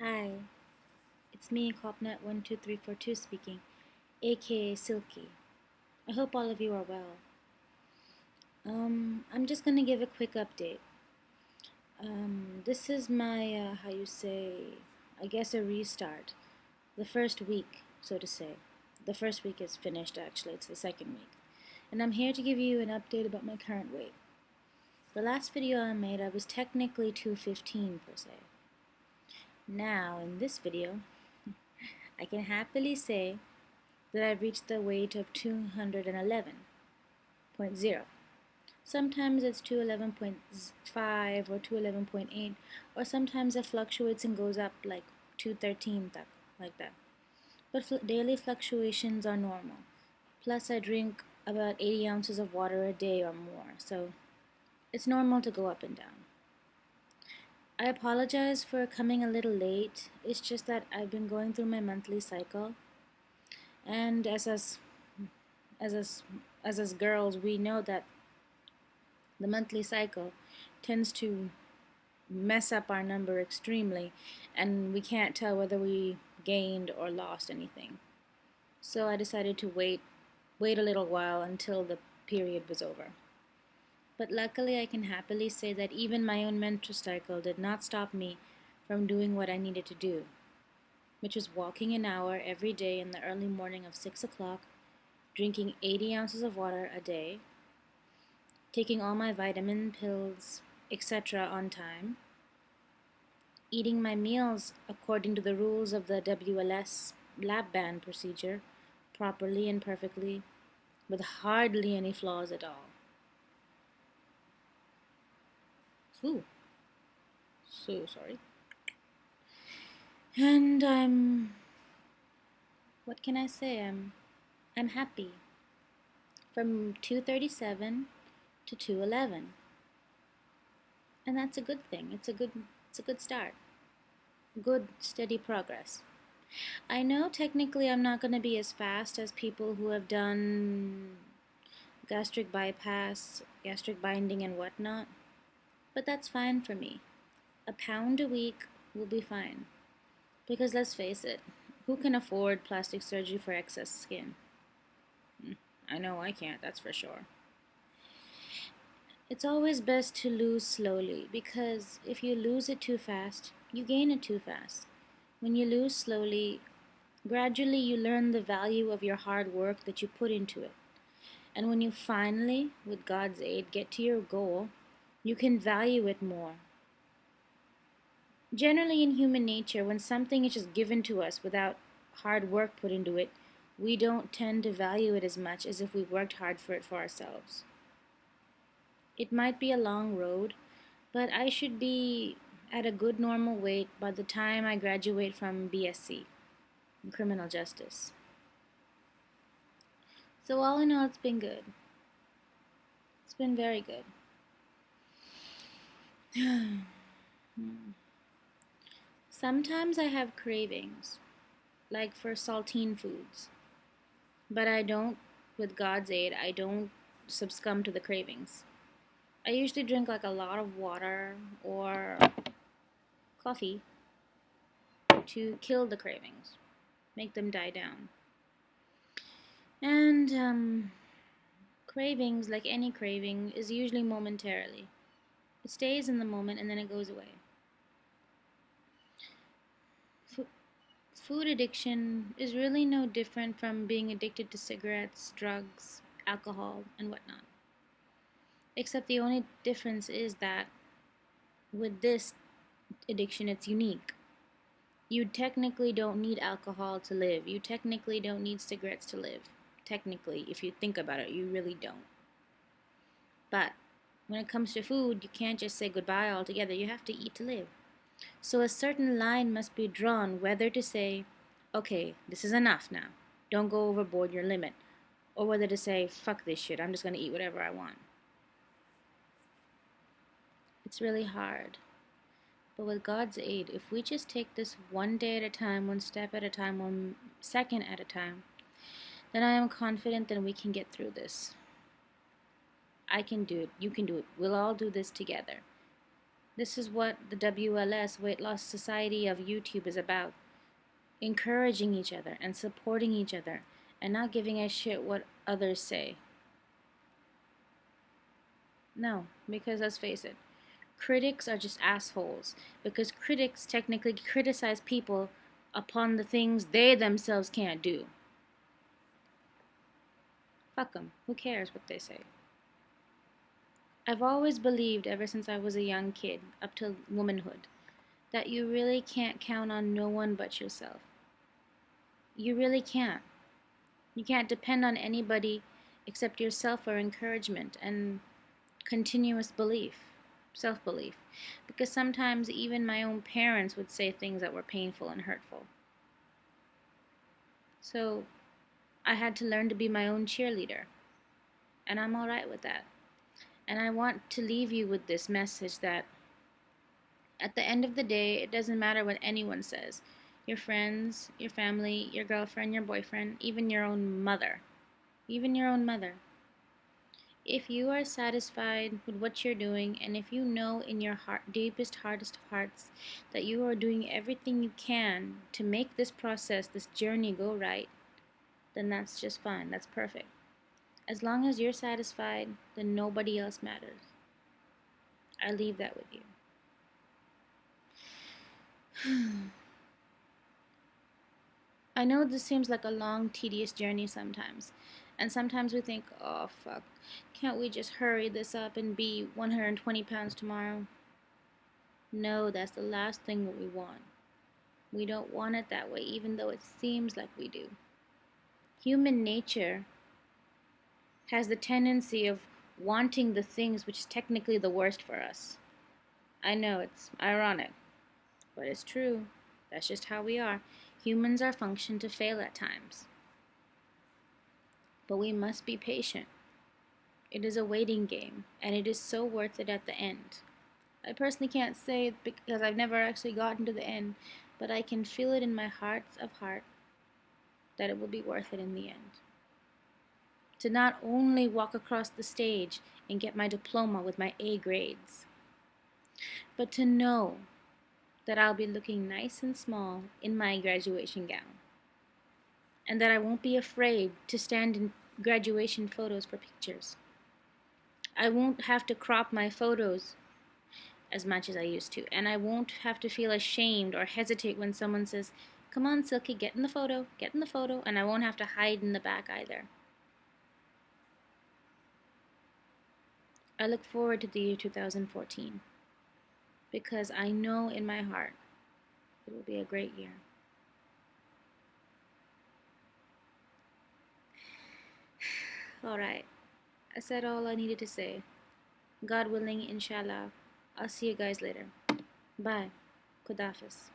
Hi, it's me, Copnet12342 speaking, aka Silky. I hope all of you are well. I'm just gonna give a quick update. This is my, how you say, I guess a restart. The first week, so to say. The first week is finished actually, it's the second week. And I'm here to give you an update about my current weight. The last video I made, I was technically 215 per se. Now, in this video, I can happily say that I've reached the weight of 211.0. Sometimes it's 211.5 or 211.8, or sometimes it fluctuates and goes up like 213, like that. But daily fluctuations are normal. Plus, I drink about 80 ounces of water a day or more, so it's normal to go up and down. I apologize for coming a little late. It's just that I've been going through my monthly cycle, and as us girls, we know that the monthly cycle tends to mess up our number extremely, and we can't tell whether we gained or lost anything. So I decided to wait a little while until the period was over. But luckily, I can happily say that even my own menstrual cycle did not stop me from doing what I needed to do, which was walking an hour every day in the early morning of 6 o'clock, drinking 80 ounces of water a day, taking all my vitamin pills, etc. on time, eating my meals according to the rules of the WLS lab band procedure, properly and perfectly, with hardly any flaws at all. Ooh, so sorry. And what can I say? I'm happy. From 237 to 211. And that's a good thing. It's a good start. Good steady progress. I know technically I'm not going to be as fast as people who have done gastric bypass, gastric binding and whatnot, but that's fine for me. A pound a week will be fine. Because let's face it, who can afford plastic surgery for excess skin? I know I can't, that's for sure. It's always best to lose slowly, because if you lose it too fast, you gain it too fast. When you lose slowly, gradually you learn the value of your hard work that you put into it. And when you finally, with God's aid, get to your goal, you can value it more. Generally, in human nature, when something is just given to us without hard work put into it, we don't tend to value it as much as if we worked hard for it for ourselves. It might be a long road, but I should be at a good normal weight by the time I graduate from BSc in criminal justice. So all in all, it's been good. It's been very good. Sometimes I have cravings, like for saltine foods, but I don't, with God's aid, I don't succumb to the cravings. I usually drink like a lot of water or coffee to kill the cravings, make them die down. And cravings, like any craving, is usually momentarily. It stays in the moment and then it goes away. Food addiction is really no different from being addicted to cigarettes, drugs, alcohol, and whatnot. Except the only difference is that with this addiction, it's unique. You technically don't need alcohol to live. You technically don't need cigarettes to live. Technically, if you think about it, you really don't. But when it comes to food, you can't just say goodbye altogether. You have to eat to live. So a certain line must be drawn whether to say, okay, this is enough now. Don't go overboard your limit. Or whether to say, fuck this shit, I'm just going to eat whatever I want. It's really hard. But with God's aid, if we just take this one day at a time, one step at a time, 1 second at a time, then I am confident that we can get through this. I can do it. You can do it. We'll all do this together. This is what the WLS, Weight Loss Society of YouTube, is about. Encouraging each other and supporting each other and not giving a shit what others say. No, because let's face it, critics are just assholes. Because critics technically criticize people upon the things they themselves can't do. Fuck them. Who cares what they say? I've always believed, ever since I was a young kid, up to womanhood, that you really can't count on no one but yourself. You really can't. You can't depend on anybody except yourself for encouragement and continuous belief, self belief. Because sometimes even my own parents would say things that were painful and hurtful. So I had to learn to be my own cheerleader. And I'm alright with that. And I want to leave you with this message that at the end of the day, it doesn't matter what anyone says. Your friends, your family, your girlfriend, your boyfriend, even your own mother. Even your own mother. If you are satisfied with what you're doing, and if you know in your heart, deepest, hardest of hearts, that you are doing everything you can to make this process, this journey go right, then that's just fine. That's perfect. As long as you're satisfied, then nobody else matters. I leave that with you. I know this seems like a long, tedious journey sometimes. And sometimes we think, oh fuck, can't we just hurry this up and be 120 pounds tomorrow? No, that's the last thing what we want. We don't want it that way, even though it seems like we do. Human nature has the tendency of wanting the things which is technically the worst for us. I know it's ironic, but it's true. That's just how we are. Humans are functioned to fail at times. But we must be patient. It is a waiting game, and it is so worth it at the end. I personally can't say it because I've never actually gotten to the end, but I can feel it in my heart of heart that it will be worth it in the end. To not only walk across the stage and get my diploma with my A grades, but to know that I'll be looking nice and small in my graduation gown, and that I won't be afraid to stand in graduation photos for pictures. I won't have to crop my photos as much as I used to, and I won't have to feel ashamed or hesitate when someone says, "Come on, Silky, get in the photo, get in the photo," and I won't have to hide in the back either. I look forward to the year 2014 because I know in my heart it will be a great year. Alright, I said all I needed to say. God willing, inshallah. I'll see you guys later. Bye. Kudafis.